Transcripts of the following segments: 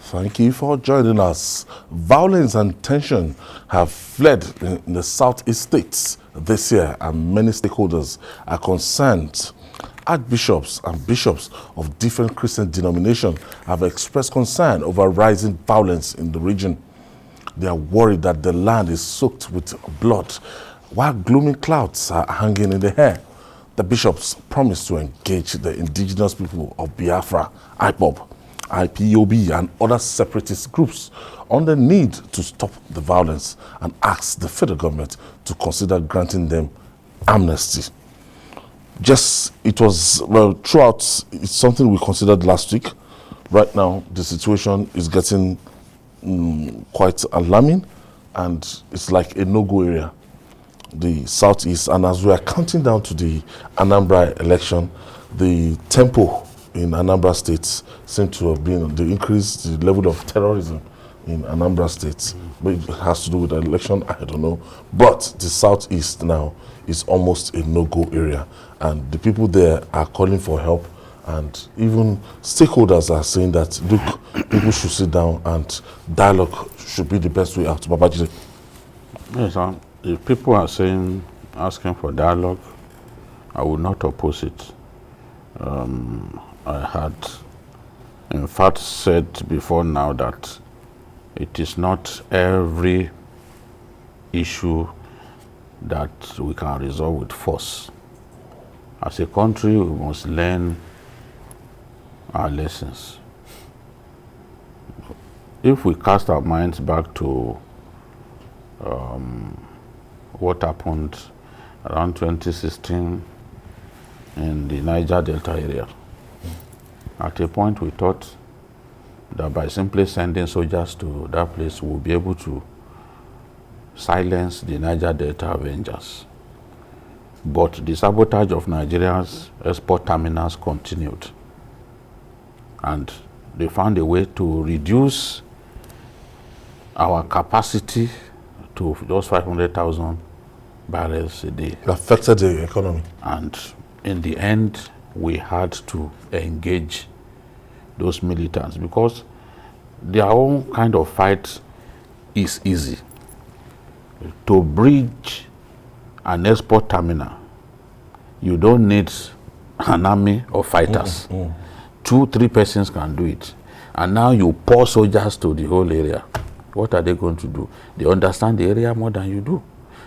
Thank you for joining us. Violence and tension have fled in the southeast states this year, and many stakeholders are concerned. Archbishops and bishops of different Christian denominations have expressed concern over rising violence in the region. They are worried that the land is soaked with blood, while gloomy clouds are hanging in the air. The bishops promised to engage the Indigenous People of Biafra, IPOB, IPOB, and other separatist groups on the need to stop the violence and ask the federal government to consider granting them amnesty. It was, throughout, it's something we considered last week. Right now, the situation is getting quite alarming, and it's like a no-go area, the southeast. And as we are counting down to the Anambra election, the tempo in Anambra State seems to have been the level of terrorism in Anambra State. But it has to do with the election, I don't know. But the southeast now is almost a no-go area, and the people there are calling for help, and even stakeholders are saying that, look, people should sit down and dialogue should be the best way out. Babajide. Yes, if people are asking for dialogue, I would not oppose it. I had, in fact, said before now that it is not every issue that we can resolve with force. As a country, we must learn our lessons. If we cast our minds back to what happened around 2016 in the Niger Delta area, at a point we thought that by simply sending soldiers to that place, we'll be able to silence the Niger Delta Avengers. But the sabotage of Nigeria's export terminals continued, and they found a way to reduce our capacity to just 500,000 barrels a day. It affected the economy. And in the end, we had to engage those militants because their own kind of fight is easy. To bridge an export terminal, you don't need an army of fighters. 2-3 persons can do it. And now you pour soldiers to the whole area. What are they going to do? They understand the area more than you do.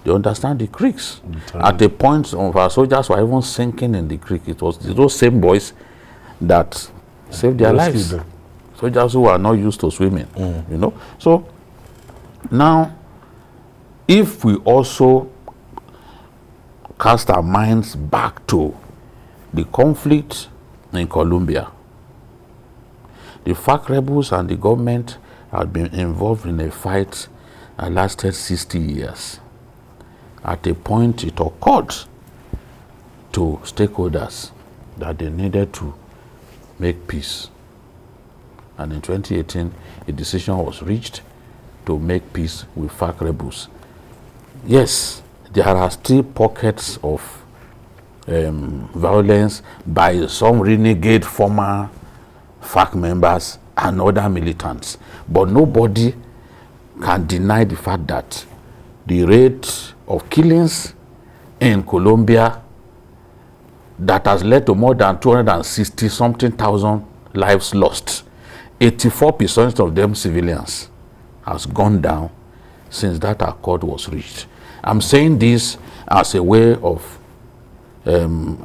They understand the creeks. At the point of our soldiers were even sinking in the creek. It was those same boys that saved their lives. Soldiers who are not used to swimming, you know. So now, if we also cast our minds back to the conflict in Colombia, the FARC rebels and the government had been involved in a fight that lasted 60 years. At a point, it occurred to stakeholders that they needed to make peace. And in 2018, a decision was reached to make peace with FARC rebels. Yes, there are still pockets of violence by some renegade former FARC members and other militants. But nobody can deny the fact that the rate of killings in Colombia that has led to more than 260-something thousand lives lost, 84% of them civilians, has gone down since that accord was reached. I'm saying this as a way of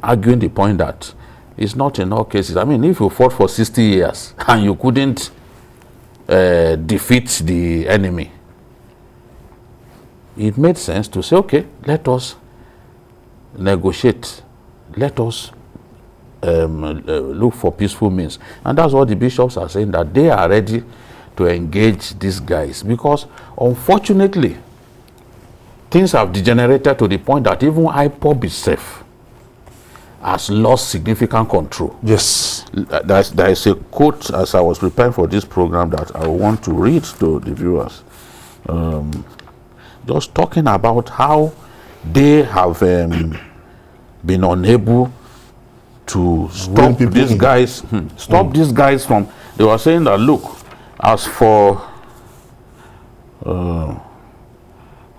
arguing the point that it's not in all cases. I mean, if you fought for 60 years and you couldn't defeat the enemy, it made sense to say, okay, let us negotiate. Let us look for peaceful means. And that's what the bishops are saying, that they are ready to engage these guys. Because, unfortunately, things have degenerated to the point that even IPOB itself has lost significant control. Yes. There is a quote, as I was preparing for this program, that I want to read to the viewers. Just talking about how they have been unable to stop these guys. Stop these guys from. They were saying that, look, As for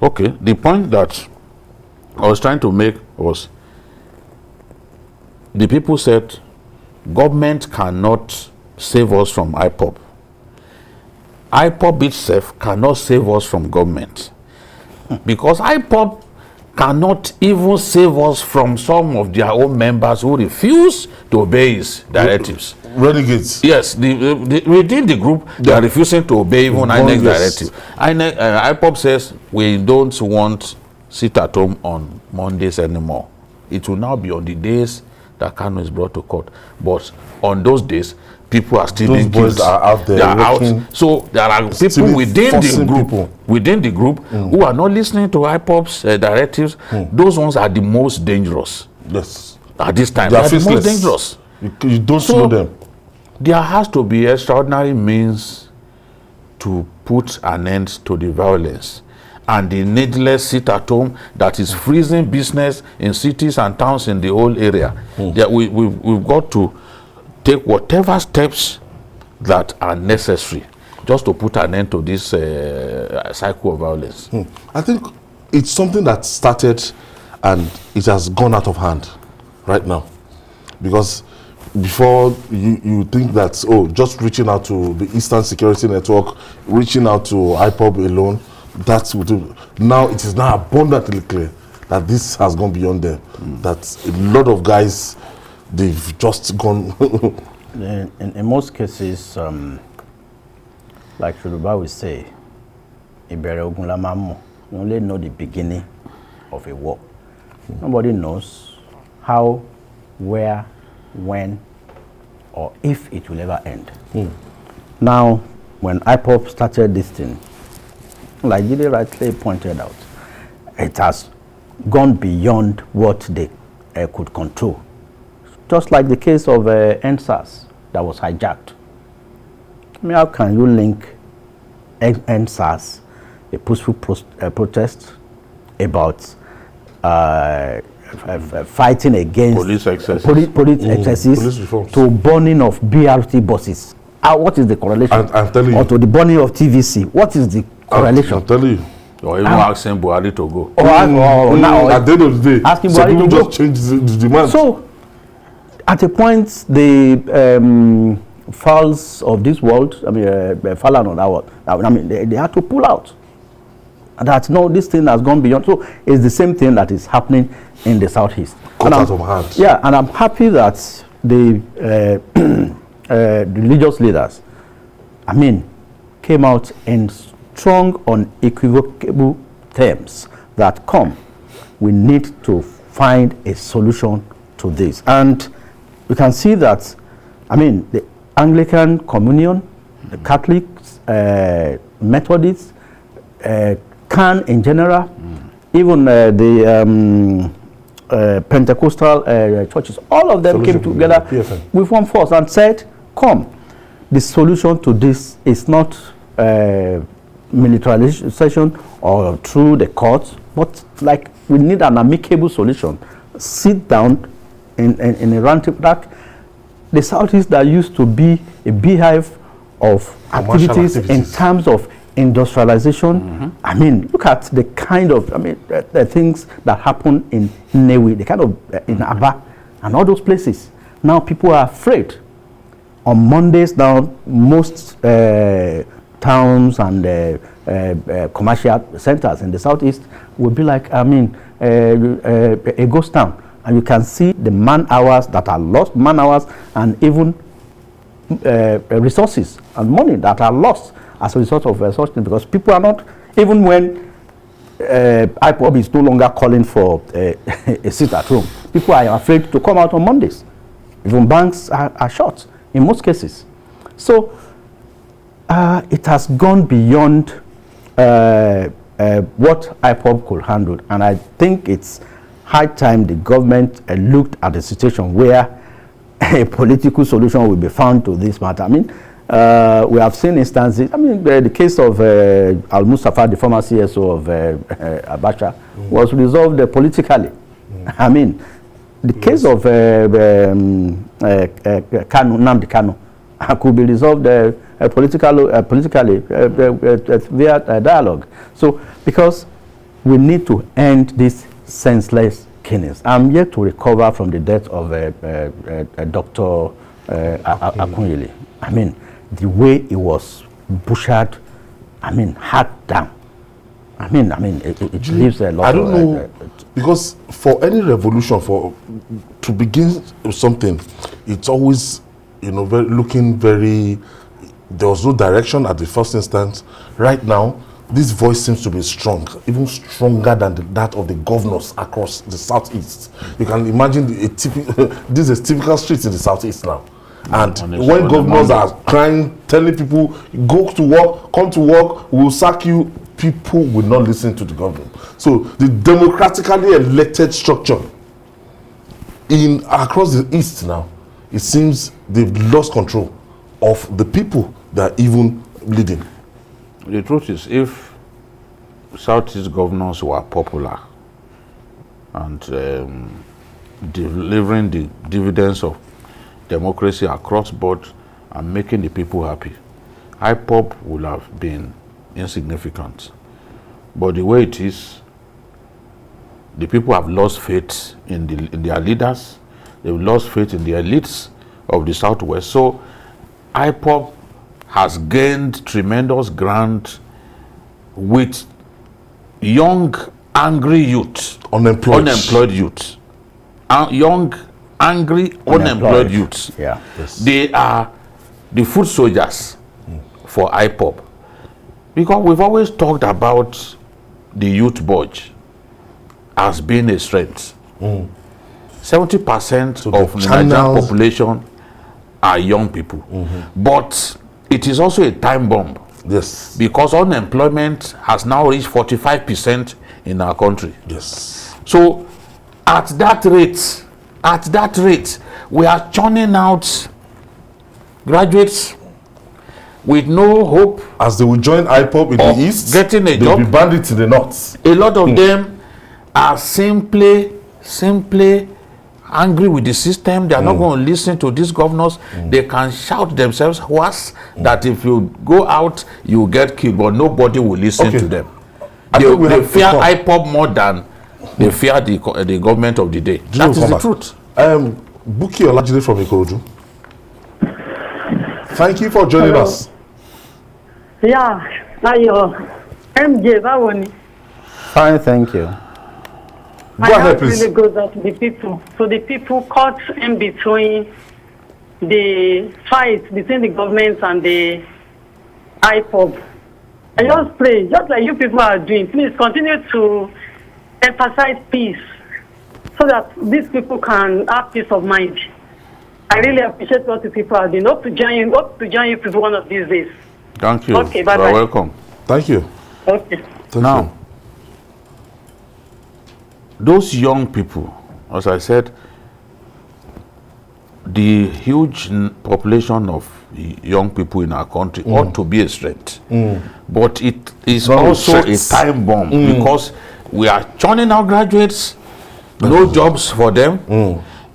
okay, the point that I was trying to make was the people said government cannot save us from IPOB. IPOB itself cannot save us from government, because IPOB cannot even save us from some of their own members who refuse to obey his directives. Renegades. Yes, within the group, they are refusing to obey even INEC directive. IPOB says we don't want sit at home on Mondays anymore. It will now be on the days that Kanu is brought to court. But on those days, people are still being killed. Are out there. They are out. So there are people within the group who are not listening to IPOB's directives. Those ones are the most dangerous. Yes. At this time, they are the most dangerous. You don't slow them. There has to be extraordinary means to put an end to the violence and the needless sit at home that is freezing business in cities and towns in the whole area. We've got to take whatever steps that are necessary just to put an end to this cycle of violence. I think it's something that started and it has gone out of hand right now. Because before you think that, just reaching out to the Eastern Security Network, reaching out to IPOB alone, that's what now it is now abundantly clear that this has gone beyond them. That a lot of guys, they've just gone. in most cases, like Yoruba will say, you only know the beginning of a war. Nobody knows how, where, when, or if it will ever end. Now, when IPOB started this thing, like Jide rightly pointed out, it has gone beyond what they could control. Just like the case of NSAS that was hijacked. I mean, how can you link NSAS, a peaceful protest about fighting against police excesses, police excesses to burning of BRT buses? What is the correlation? I'm telling you. Or to the burning of TVC? What is the correlation? I'm telling you. Or even asking Buhari to go. Now, at the end of the day, asking Buhari to just go. change the demand. So, at a point, the fowls of this world, I mean, Falan on that world, I mean, they had to pull out. That no, this thing has gone beyond. So, it's the same thing that is happening in the southeast. Cut out of hand. Yeah, and I'm happy that the religious leaders, I mean, came out in strong, unequivocal terms that we need to find a solution to this. And you can see that, I mean, the Anglican Communion, the Catholics, Methodists, CAN in general, even the Pentecostal churches, all of them came together with one force and said, the solution to this is not militarization or through the courts, but like we need an amicable solution. Sit down in a round table. The Southeast that used to be a beehive of activities in terms of industrialization. I mean, look at the kind of, the things that happen in Newi, the kind of in Aba, and all those places. Now people are afraid. On Mondays now, most towns and commercial centers in the Southeast will be like, a ghost town. And you can see the man hours that are lost, and even resources and money that are lost as a result of such things, because people are not, even when IPOB is no longer calling for a sit at home, people are afraid to come out on Mondays. Even banks are shut in most cases. So it has gone beyond what IPOB could handle, and I think it's high time the government looked at the situation where a political solution will be found to this matter. I mean, we have seen instances. I mean, the case of Al Mustafa, the former CSO of Abacha, was resolved politically. I mean, the case of Namdi Kanu, could be resolved politically via dialogue. So, because we need to end this senseless killings. I'm yet to recover from the death of Dr. Akunyili. I mean, the way he was butchered, I mean, hacked down. I mean, it leaves a lot. I don't know, because for any revolution, to begin with something, it's always, looking very. There was no direction at the first instance. Right now, this voice seems to be strong, even stronger than that of the governors across the southeast. You can imagine this is a typical street in the southeast now. And when governors are crying, telling people, go to work, come to work, we'll sack you, people will not listen to the government. So the democratically elected structure across the east now, it seems they've lost control of the people that are even leading. The truth is, if Southeast governors were popular and delivering the dividends of democracy across board and making the people happy, IPOB would have been insignificant. But the way it is, the people have lost faith in their leaders. They've lost faith in the elites of the Southwest. So IPOB has gained tremendous ground with young, angry youth, unemployed youth, young, angry, unemployed youths. Yeah. Yes. They are the foot soldiers for IPOB. Because we've always talked about the youth budge as being a strength. 70% of the Nigerian population are young people. But it is also a time bomb. Yes. Because unemployment has now reached 45% in our country. Yes. So at that rate, we are churning out graduates with no hope. As they will join IPOB in the east, getting a they'll job. be bandits in the north. A lot of them are simply angry with the system. They are not going to listen to these governors. They can shout themselves hoarse that if you go out, you get killed, but nobody will listen to them. They fear IPOB more than they fear the government of the day. That is the truth. Buki Olajide from Ikorodu. Thank you for joining us. Yeah, MJ, fine, thank you. Go ahead, please. Really goes out to the people. So the people caught in between the fight between the government and the IPOB. I just pray, just like you people are doing, please continue to emphasize peace so that these people can have peace of mind. I really appreciate what the people are doing. Hope to join you people one of these days. Thank you. Okay, bye-bye. You're welcome. Thank you. Okay. Thank you. Those young people, as I said, the huge population of young people in our country ought to be a strength. But it is also a time bomb because we are churning out graduates, no jobs for them.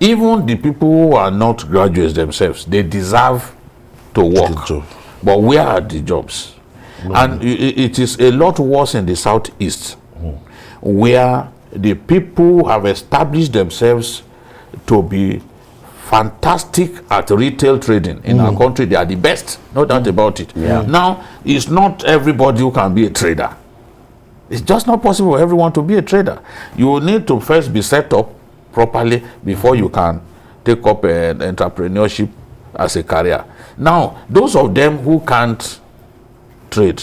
Even the people who are not graduates themselves, they deserve to work. But where are the jobs? And it is a lot worse in the southeast, where the people have established themselves to be fantastic at retail trading in our country. They are the best, no doubt about it. Now, it's not everybody who can be a trader. It's just not possible for everyone to be a trader. You need to first be set up properly before you can take up an entrepreneurship as a career. Now, those of them who can't trade,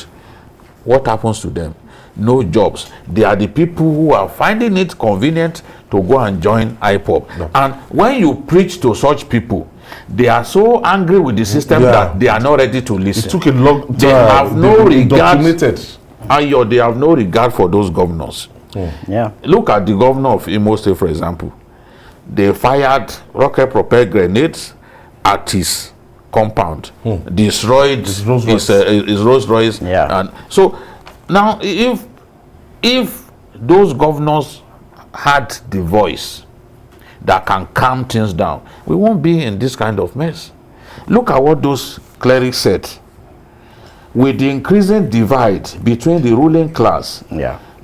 what happens to them? No jobs. They are the people who are finding it convenient to go and join IPOB. No. And when you preach to such people, they are so angry with the system that they are not ready to listen. It took a long time. They have no regard. They have no regard for those governors. Look at the governor of Imo State, for example. They fired rocket-propelled grenades at his compound, destroyed his Rolls Royce. And so now, if those governors had the voice that can calm things down, we won't be in this kind of mess. Look at what those clerics said. With the increasing divide between the ruling class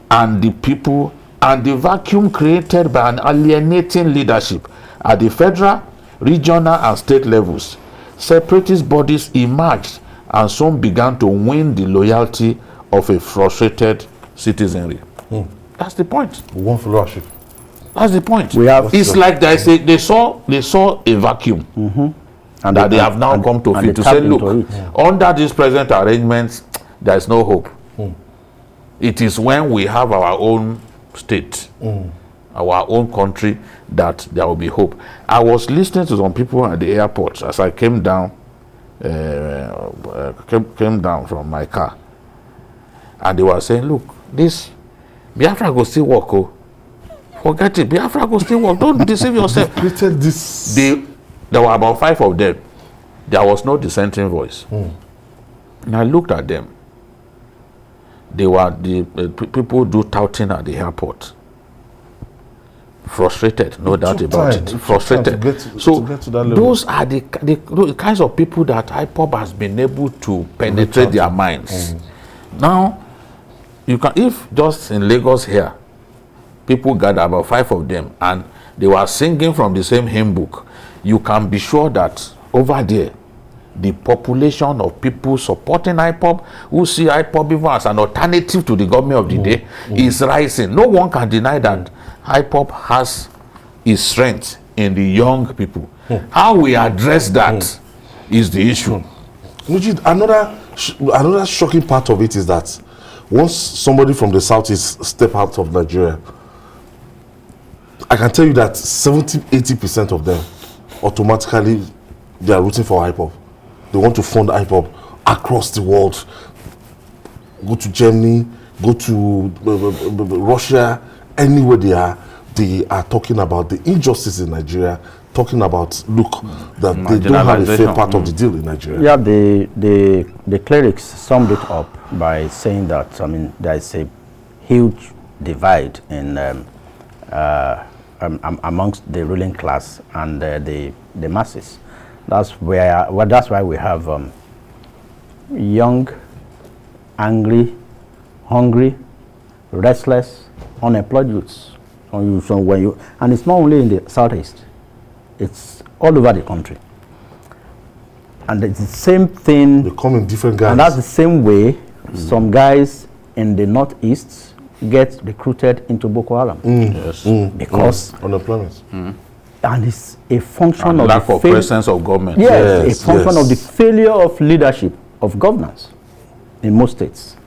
and the people, and the vacuum created by an alienating leadership at the federal, regional, and state levels, separatist bodies emerged and soon began to win the loyalty of a frustrated citizenry. That's the point. One fellowship. That's the point. It's like they saw a vacuum. And that they have now come to fit to say, look, under these present arrangements, there is no hope. It is when we have our own state, our own country, that there will be hope. I was listening to some people at the airport as I came down, came down from my car, and they were saying, look, this Biafra go still work, oh. Forget it, Biafra go still work. Don't deceive yourself. There were about 5 of them. There was no dissenting voice. And I looked at them. They were the people do touting at the airport. Frustrated, no doubt about it. Frustrated. Those are the kinds of people that IPOB has been able to penetrate their minds. Now, you can, if just in Lagos here, people gather, about 5 of them, and they were singing from the same hymn book, you can be sure that over there, the population of people supporting IPOB, who see IPOB even as an alternative to the government of the day, is rising. No one can deny that IPOB has its strength in the young people. How we address that is the issue. Another shocking part of it is that once somebody from the southeast step out of Nigeria, I can tell you that 70-80% of them automatically they are rooting for IPOB. They want to fund IPOB across the world. Go to Germany, go to Russia, anywhere they are talking about the injustice in Nigeria, talking about, look, that they don't have a fair part of the deal in Nigeria. Yeah, the clerics summed it up by saying that, I mean, there is a huge divide in amongst the ruling class and the masses. That's why we have young, angry, hungry, restless, unemployed youths. And it's not only in the southeast; it's all over the country. And it's the same thing. They come in different guys. And that's the same way some guys in the northeast get recruited into Boko Haram. Because unemployment. And it's a function and of lack of presence of government. Yes, a function of the failure of leadership, of governance in most states.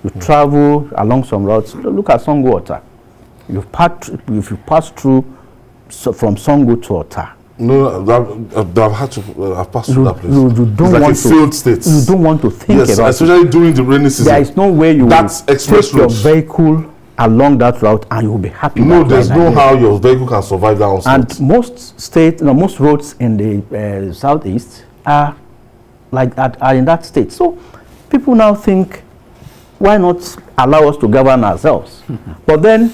You travel along some routes. Look at Sango Ota. If you pass through from Sango to Ota. No, I've had to. I've passed through that place. You don't it's like want a failed state. You don't want to think about it. Especially during the rainy season. There is no way you will express take your vehicle along that route and you will be happy. No, there's no how your vehicle can survive that on state. And most states, most roads in the southeast are like that, are in that state. So people now think, why not allow us to govern ourselves? But then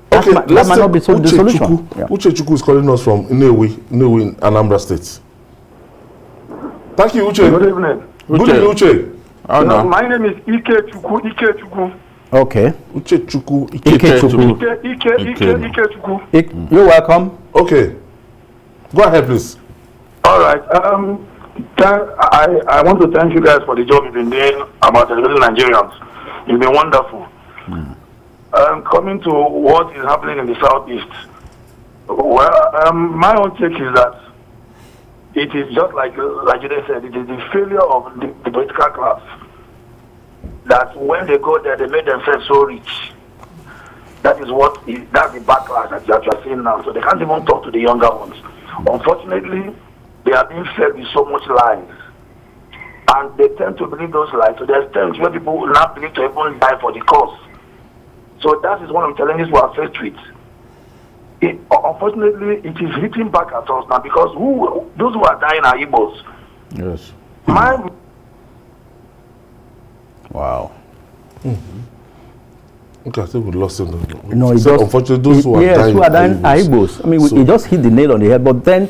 that might not be the solution. Uche Chukwu is calling us from Inewi in Anambra State. Thank you, Uche. Good evening. Good evening, Uche. Oh, no. My name is Ike Chukwu. Okay. Uche Chukwu. Ike Chukwu. Ike Chukwu. You're welcome. Okay. Go ahead, please. All right. I want to thank you guys for the job you've been doing about educating Nigerians. It's been wonderful. Coming to what is happening in the southeast. Well, my own take is that it is just like you said, it is the failure of the political class. That when they go there, they make themselves so rich. That's the backlash that you are seeing now. So they can't even talk to the younger ones. Unfortunately, they are being fed with so much lies. And they tend to believe those lies. So there's times where people will not believe to even die for the cause. So that is one of the challenges we are faced with. Unfortunately, it is hitting back at us now because those who are dying are Igbos. Yes. Wow. Okay, I think we lost him. No, unfortunately, those who are dying are Igbos. I mean, he just hit the nail on the head. But then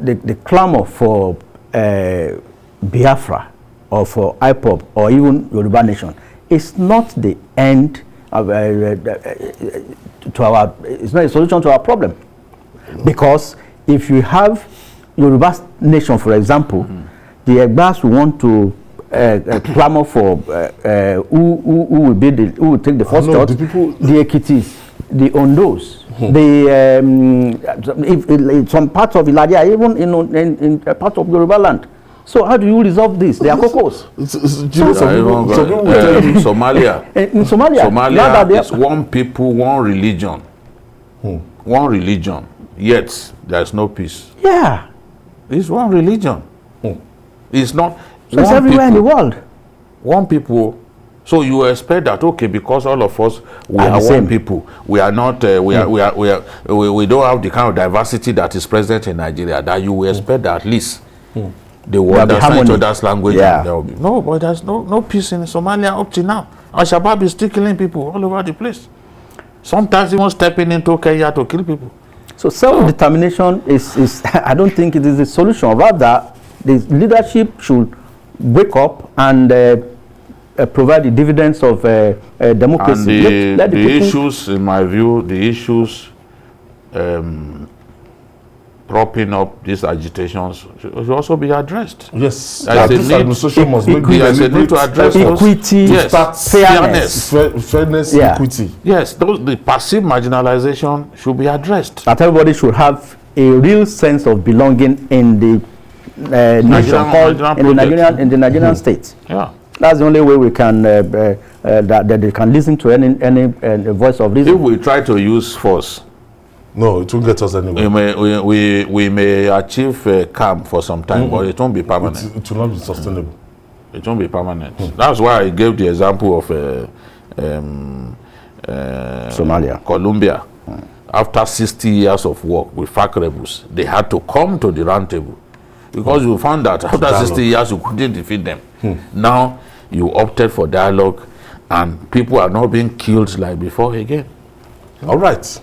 the clamor for Biafra or for IPOB or even Yoruba nation is not the end of, to our, it's not a solution to our problem. Because if you have Yoruba nation, for example, the Egbas who want to clamor for who will take the first shot, the Ekitis, the Ondos, some parts of Iladia, even in part of Yoruba land. So how do you resolve this? They are cocos. Somalia. In Somalia is one people, one religion. One religion. Yet there is no peace. Yeah. It's one religion. It's not. So it's everywhere in the world. One people. So you expect that, okay, because all of us we are one people, we are not we don't have the kind of diversity that is present in Nigeria, that you will expect that at least they will understand each other's language. Yeah. And there will be. No, but there's no peace in Somalia up to now. Al-Shabaab is still killing people all over the place. Sometimes even stepping into Kenya to kill people. So self-determination is I don't think it is the solution. Rather, the leadership should wake up and provide the dividends of democracy. And the issues, in my view, the issues propping up these agitations should also be addressed. Yes, this administration must make a need to address equity, yes, fairness, yeah. equity. Yes, the passive marginalization should be addressed. That everybody should have a real sense of belonging in the nation called in the Nigerian state. Yeah. That's the only way we can that they can listen to any voice of reason. If we try to use force, no, it won't get us anywhere. We may achieve calm for some time, but it won't be permanent. It will not be sustainable. It won't be permanent. That's why I gave the example of Somalia, Colombia. After 60 years of work with FARC rebels, they had to come to the round table because you found that after 60 years you couldn't defeat them. Now you opted for dialogue, and people are not being killed like before again. All right.